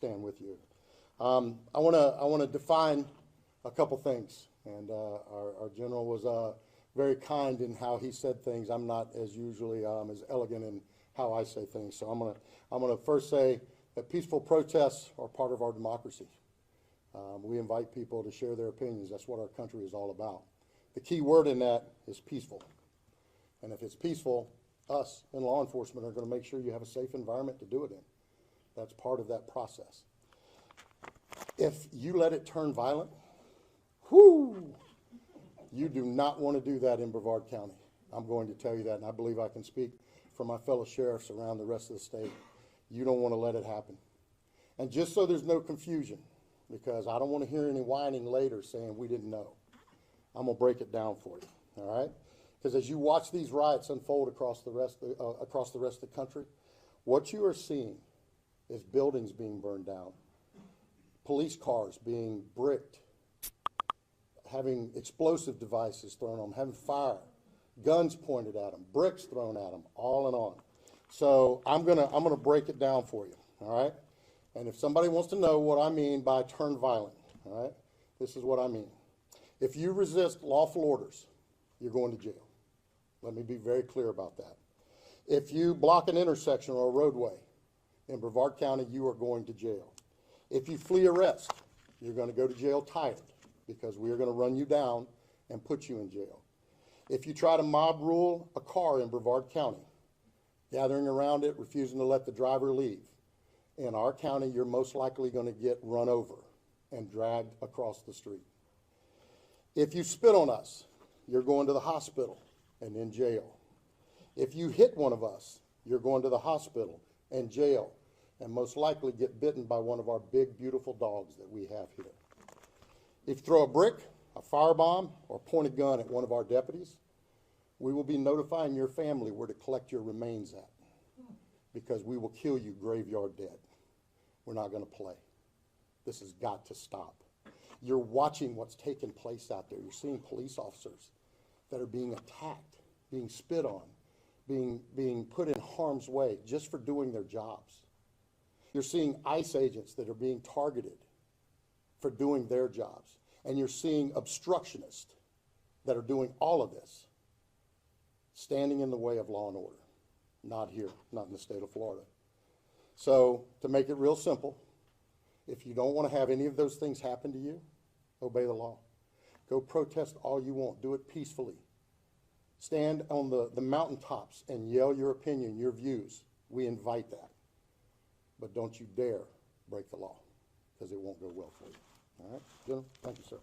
stand with you. I want to define a couple things, and our general was very kind in how he said things. I'm not as usually as elegant in how I say things, so I'm gonna first say that peaceful protests are part of our democracy. We invite people to share their opinions. That's what our country is all about. The key word in that is peaceful. And if it's peaceful, us in law enforcement are going to make sure you have a safe environment to do it in. That's part of that process. If you let it turn violent, whoo, you do not want to do that in Brevard County. I'm going to tell you that, and I believe I can speak for my fellow sheriffs around the rest of the state. You don't want to let it happen. And just so there's no confusion, because I don't want to hear any whining later saying we didn't know, I'm going to break it down for you, all right? Because as you watch these riots unfold across the rest of the country, what you are seeing is buildings being burned down, police cars being bricked, having explosive devices thrown on them, having fire, guns pointed at them, bricks thrown at them, all and on. So I'm gonna break it down for you, all right? And if somebody wants to know what I mean by turn violent, all right, this is what I mean. If you resist lawful orders, you're going to jail. Let me be very clear about that. If you block an intersection or a roadway in Brevard County, you are going to jail. If you flee arrest, you're going to go to jail tired, because we are going to run you down and put you in jail. If you try to mob rule a car in Brevard County, gathering around it, refusing to let the driver leave, in our county, you're most likely going to get run over and dragged across the street. If you spit on us, you're going to the hospital and in jail. If you hit one of us, you're going to the hospital and jail, and most likely get bitten by one of our big, beautiful dogs that we have here. If you throw a brick, a firebomb, or point a gun at one of our deputies, we will be notifying your family where to collect your remains at, because we will kill you graveyard dead. We're not going to play. This has got to stop. You're watching what's taking place out there. You're seeing police officers that are being attacked, being spit on, being put in harm's way just for doing their jobs. You're seeing ICE agents that are being targeted for doing their jobs. And you're seeing obstructionists that are doing all of this, standing in the way of law and order. Not here, not in the state of Florida. So to make it real simple, if you don't want to have any of those things happen to you, obey the law. Go protest all you want. Do it peacefully. Stand on the mountaintops and yell your opinion, your views. We invite that. But don't you dare break the law, because it won't go well for you. All right, General? Thank you, sir.